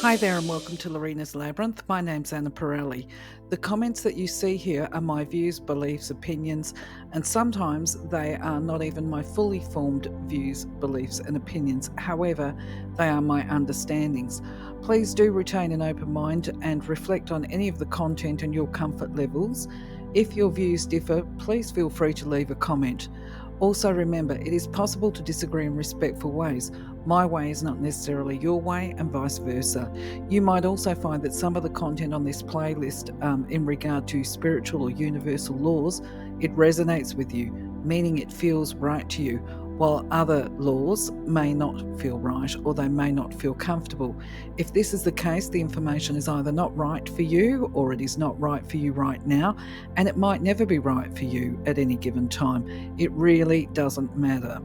Hi there and welcome to Lorena's Labyrinth. My name's Anna Pirelli. The comments that you see here are my views, beliefs, opinions, and sometimes they are not even my fully formed views, beliefs, and opinions. However, they are my understandings. Please do retain an open mind and reflect on any of the content and your comfort levels. If your views differ, please feel free to leave a comment. Also remember, it is possible to disagree in respectful ways. My way is not necessarily your way and vice versa. You might also find that some of the content on this playlist in regard to spiritual or universal laws, it resonates with you, meaning it feels right to you, while other laws may not feel right or they may not feel comfortable. If this is the case, the information is either not right for you or it is not right for you right now, and it might never be right for you at any given time. It really doesn't matter.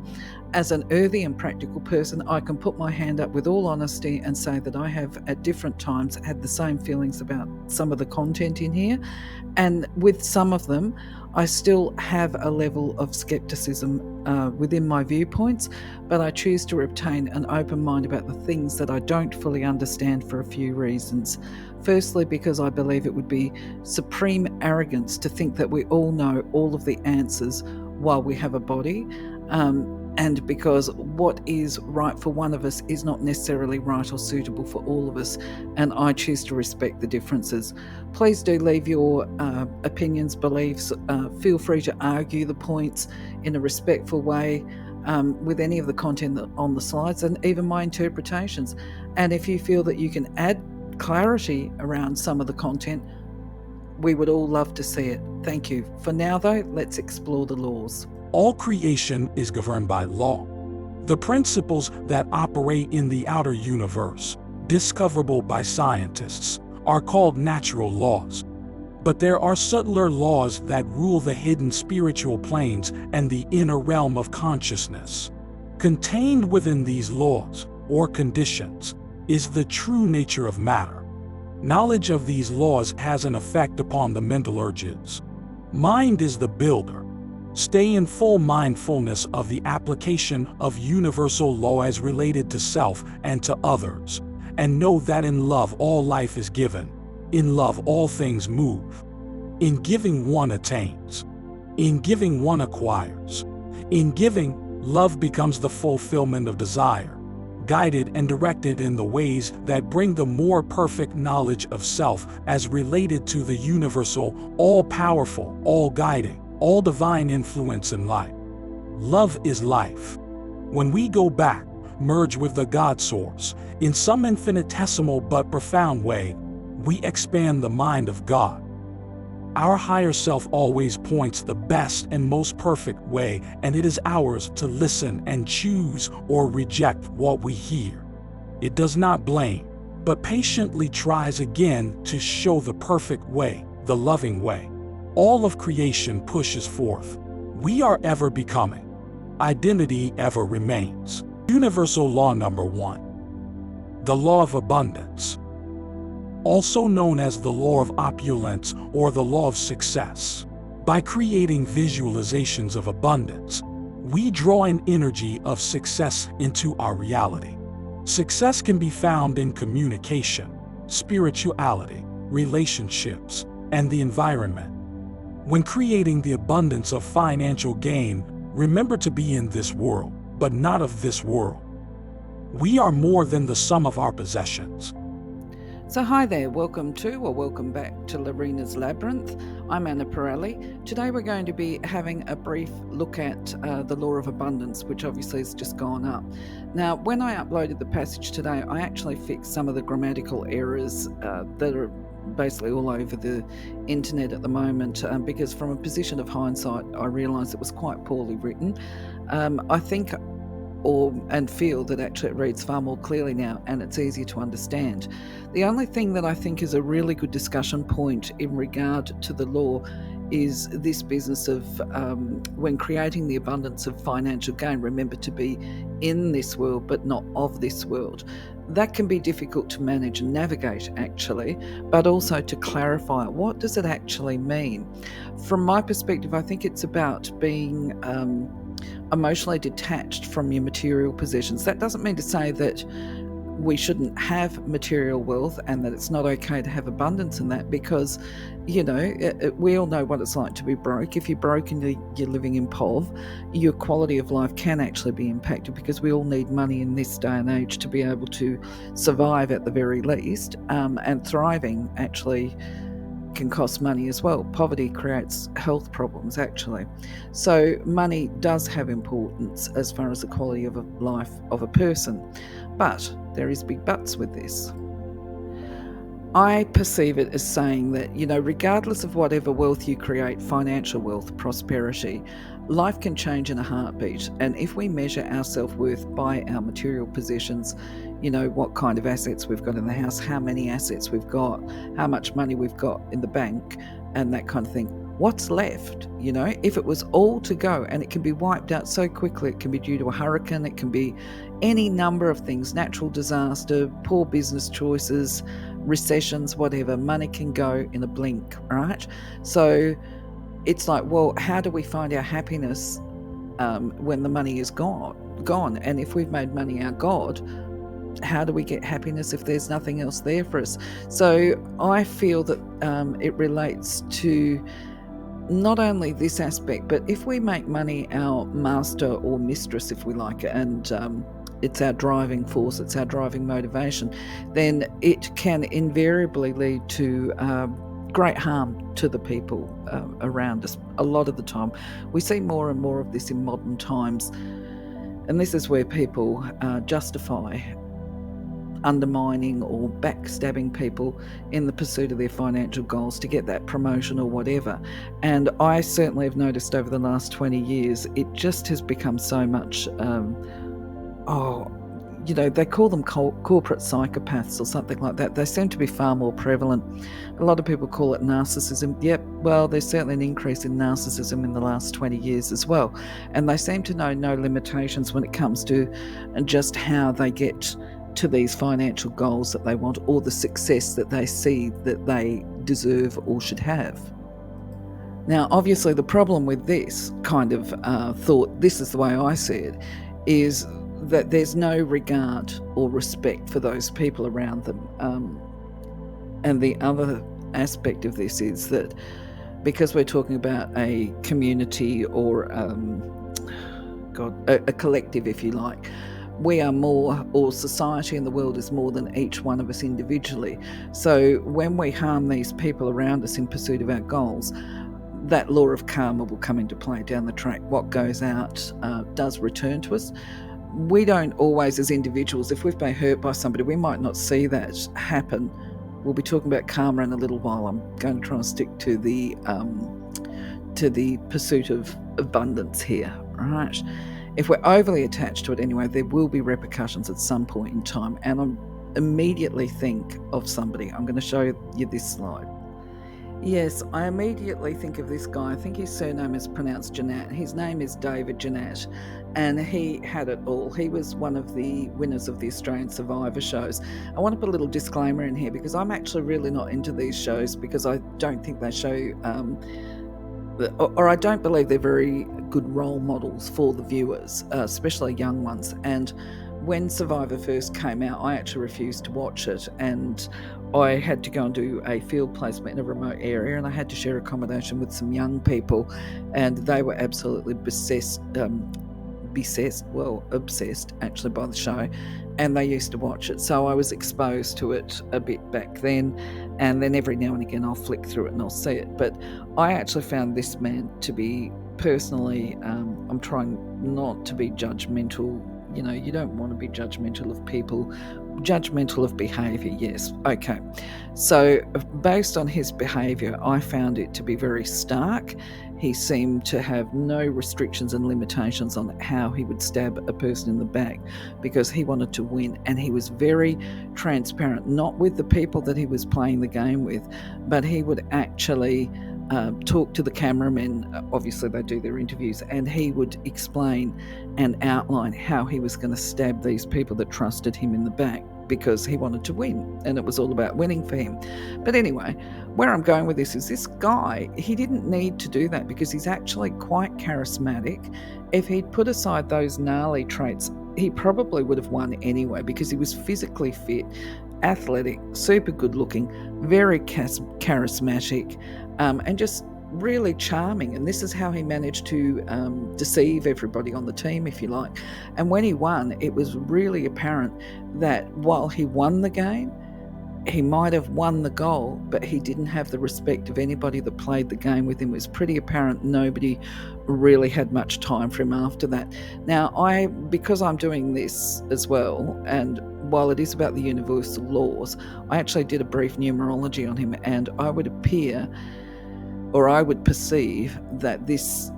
As an earthy and practical person, I can put my hand up with all honesty and say that I have at different times had the same feelings about some of the content in here, and with some of them I still have a level of skepticism within my viewpoints, but I choose to retain an open mind about the things that I don't fully understand for a few reasons. Firstly, because I believe it would be supreme arrogance to think that we all know all of the answers while we have a body, and because what is right for one of us is not necessarily right or suitable for all of us, and I choose to respect the differences. Please do leave your opinions, beliefs. Feel free to argue the points in a respectful way with any of the content on the slides and even my interpretations. And if you feel that you can add clarity around some of the content, we would all love to see it. Thank you. For now, though, let's explore the laws. All creation is governed by law. The principles that operate in the outer universe, discoverable by scientists, are called natural laws. But there are subtler laws that rule the hidden spiritual planes and the inner realm of consciousness. Contained within these laws, or conditions, is the true nature of matter. Knowledge of these laws has an effect upon the mental urges. Mind is the builder. Stay in full mindfulness of the application of universal law as related to self and to others, and know that in love all life is given. In love all things move. In giving one attains. In giving one acquires. In giving, love becomes the fulfillment of desire, guided and directed in the ways that bring the more perfect knowledge of self as related to the universal, all-powerful, all-guiding, all divine influence in life. Love is life. When we go back, merge with the God source, in some infinitesimal but profound way, we expand the mind of God. Our higher self always points the best and most perfect way, and it is ours to listen and choose or reject what we hear. It does not blame, but patiently tries again to show the perfect way, the loving way. All of creation pushes forth. We are ever becoming. Identity ever remains. Universal law number 1. The law of abundance. Also known as the law of opulence or the law of success. By creating visualizations of abundance, we draw an energy of success into our reality. Success can be found in communication, spirituality, relationships, and the environment. When creating the abundance of financial gain, remember to be in this world, but not of this world. We are more than the sum of our possessions. So hi there, welcome back to Lorena's Labyrinth. I'm Anna Pirelli. Today we're going to be having a brief look at the law of abundance, which obviously has just gone up. Now, when I uploaded the passage today, I actually fixed some of the grammatical errors that are basically all over the internet at the moment, because from a position of hindsight, I realised it was quite poorly written. I think and feel that actually it reads far more clearly now and it's easier to understand. The only thing that I think is a really good discussion point in regard to the law is this business of when creating the abundance of financial gain, remember to be in this world but not of this world. That can be difficult to manage and navigate actually, but also to clarify what does it actually mean. From my perspective, I think it's about being emotionally detached from your material possessions. That doesn't mean to say that we shouldn't have material wealth, and that it's not okay to have abundance in that, because we all know what it's like to be broke. If you're broke and you're living in POV, your quality of life can actually be impacted, because we all need money in this day and age to be able to survive at the very least, and thriving actually can cost money as well. Poverty creates health problems, actually. So money does have importance as far as the quality of life of a person. But there is big buts with this. I perceive it as saying that, regardless of whatever wealth you create, financial wealth, prosperity, life can change in a heartbeat. And if we measure our self-worth by our material possessions, what kind of assets we've got in the house, how many assets we've got, how much money we've got in the bank, and that kind of thing, what's left? If it was all to go, and it can be wiped out so quickly, it can be due to a hurricane, it can be any number of things, natural disaster, poor business choices, recessions, whatever, money can go in a blink, right? So it's like, well, how do we find our happiness when the money is gone? And if we've made money our God, how do we get happiness if there's nothing else there for us? So I feel that it relates to not only this aspect, but if we make money our master or mistress, if we like, and it's our driving force, it's our driving motivation, then it can invariably lead to great harm to the people around us. A lot of the time, we see more and more of this in modern times, and this is where people justify undermining or backstabbing people in the pursuit of their financial goals to get that promotion or whatever. And I certainly have noticed over the last 20 years, it just has become so much, they call them corporate psychopaths or something like that. They seem to be far more prevalent. A lot of people call it narcissism. Yep, well, there's certainly an increase in narcissism in the last 20 years as well. And they seem to know no limitations when it comes to just how they get to these financial goals that they want, or the success that they see that they deserve or should have. Now, obviously, the problem with this kind of thought, this is the way I see it, is that there's no regard or respect for those people around them. And the other aspect of this is that because we're talking about a community or a collective, if you like, we are more, or society in the world is more than each one of us individually. So when we harm these people around us in pursuit of our goals, that law of karma will come into play down the track. What goes out does return to us. We don't always, as individuals, if we've been hurt by somebody, we might not see that happen. We'll be talking about karma in a little while. I'm going to try and stick to the pursuit of abundance here, right? If we're overly attached to it anyway, there will be repercussions at some point in time. And I immediately think of somebody. I'm going to show you this slide. Yes, I immediately think of this guy. I think his surname is pronounced Janat. His name is David Janat, and he had it all. He was one of the winners of the Australian Survivor shows. I want to put a little disclaimer in here, because I'm actually really not into these shows, because I don't think they show or I don't believe they're very good role models for the viewers, especially young ones. And when Survivor first came out, I actually refused to watch it, and I had to go and do a field placement in a remote area, and I had to share accommodation with some young people, and they were absolutely obsessed actually by the show, and they used to watch it. So I was exposed to it a bit back then, and then every now and again I'll flick through it and I'll see it. But I actually found this man to be, personally, I'm trying not to be judgmental. You don't want to be judgmental of people, judgmental of behaviour, yes, okay. So based on his behaviour, I found it to be very stark. He seemed to have no restrictions and limitations on how he would stab a person in the back, because he wanted to win, and he was very transparent, not with the people that he was playing the game with, but he would actually talk to the cameramen. Obviously they do their interviews, and he would explain and outline how he was going to stab these people that trusted him in the back. because he wanted to win, and it was all about winning for him. But anyway, where I'm going with this is this guy, he didn't need to do that because he's actually quite charismatic. If he'd put aside those gnarly traits, he probably would have won anyway because he was physically fit, athletic, super good looking, very charismatic, and just really charming. And this is how he managed to deceive everybody on the team, if you like. And when he won, it was really apparent that while he won the game, he might have won the goal, but he didn't have the respect of anybody that played the game with him. It was pretty apparent nobody really had much time for him after that. Now, because I'm doing this as well, and while it is about the universal laws, I actually did a brief numerology on him, and I would perceive that this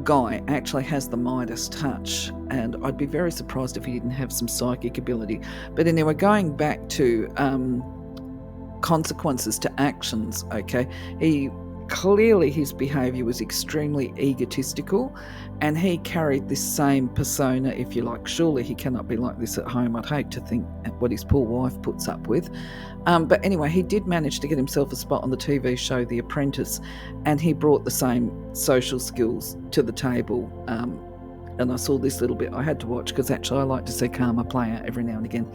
guy actually has the Midas touch, and I'd be very surprised if he didn't have some psychic ability. But anyway, going back to consequences to actions, okay, clearly his behaviour was extremely egotistical, and he carried this same persona, if you like. Surely he cannot be like this at home. I'd hate to think what his poor wife puts up with. But anyway, he did manage to get himself a spot on the TV show The Apprentice, and he brought the same social skills to the table. And I saw this little bit I had to watch because actually I like to see karma play out every now and again.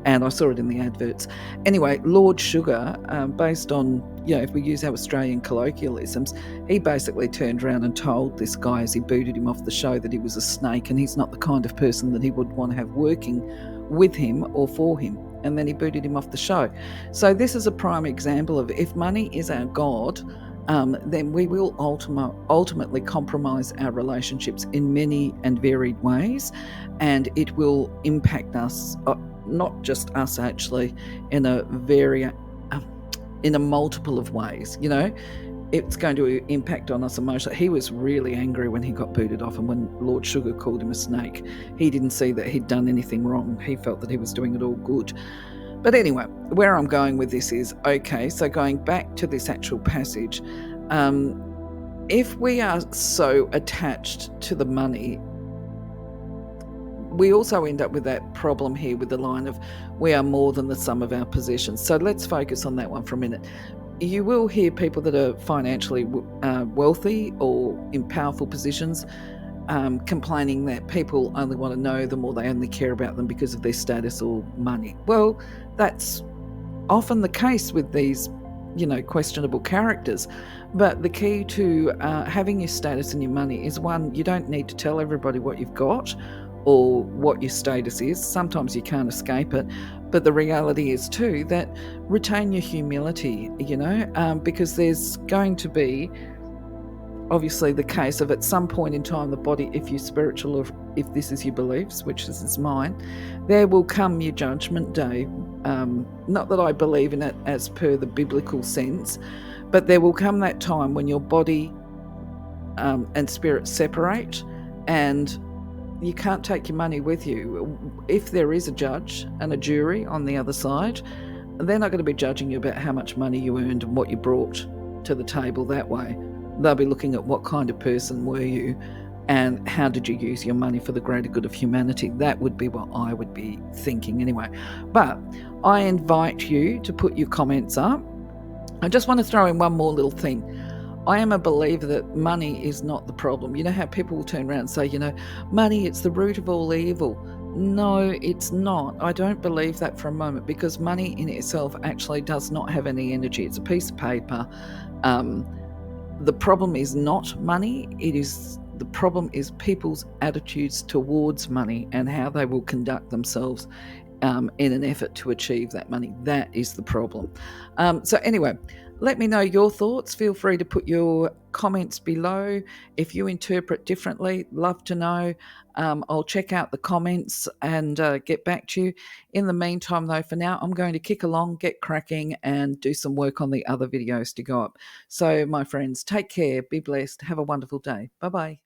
And I saw it in the adverts. Anyway, Lord Sugar, based on, if we use our Australian colloquialisms, he basically turned around and told this guy as he booted him off the show that he was a snake and he's not the kind of person that he would want to have working with him or for him. And then he booted him off the show. So this is a prime example of, if money is our God, then we will ultimately compromise our relationships in many and varied ways, and it will impact us, not just us actually, in a multiple of ways. It's going to impact on us emotionally. He was really angry when he got booted off, and when Lord Sugar called him a snake, he didn't see that he'd done anything wrong. He felt that he was doing it all good. But anyway, where I'm going with this is, okay, so going back to this actual passage, if we are so attached to the money, we also end up with that problem here with the line of, we are more than the sum of our possessions. So let's focus on that one for a minute. You will hear people that are financially wealthy or in powerful positions complaining that people only want to know them, or they only care about them because of their status or money. Well, that's often the case with these, questionable characters. But the key to having your status and your money is, one, you don't need to tell everybody what you've got or what your status is. Sometimes you can't escape it. But the reality is too that retain your humility, because there's going to be obviously the case of, at some point in time, the body, if you're spiritual or if this is your beliefs, which this is mine, there will come your judgment day. Not that I believe in it as per the biblical sense, but there will come that time when your body and spirit separate, and you can't take your money with you. If there is a judge and a jury on the other side, they're not going to be judging you about how much money you earned and what you brought to the table that way. They'll be looking at what kind of person were you and how did you use your money for the greater good of humanity. That would be what I would be thinking anyway. But I invite you to put your comments up. I just want to throw in one more little thing. I am a believer that money is not the problem. You know how people will turn around and say, money, it's the root of all evil. No, it's not. I don't believe that for a moment, because money in itself actually does not have any energy. It's a piece of paper. The problem is not money. The problem is people's attitudes towards money and how they will conduct themselves in an effort to achieve that money. That is the problem. So anyway, let me know your thoughts. Feel free to put your comments below. If you interpret differently, love to know. I'll check out the comments and get back to you. In the meantime, though, for now, I'm going to kick along, get cracking, and do some work on the other videos to go up. So, my friends, take care, be blessed, have a wonderful day. Bye-bye.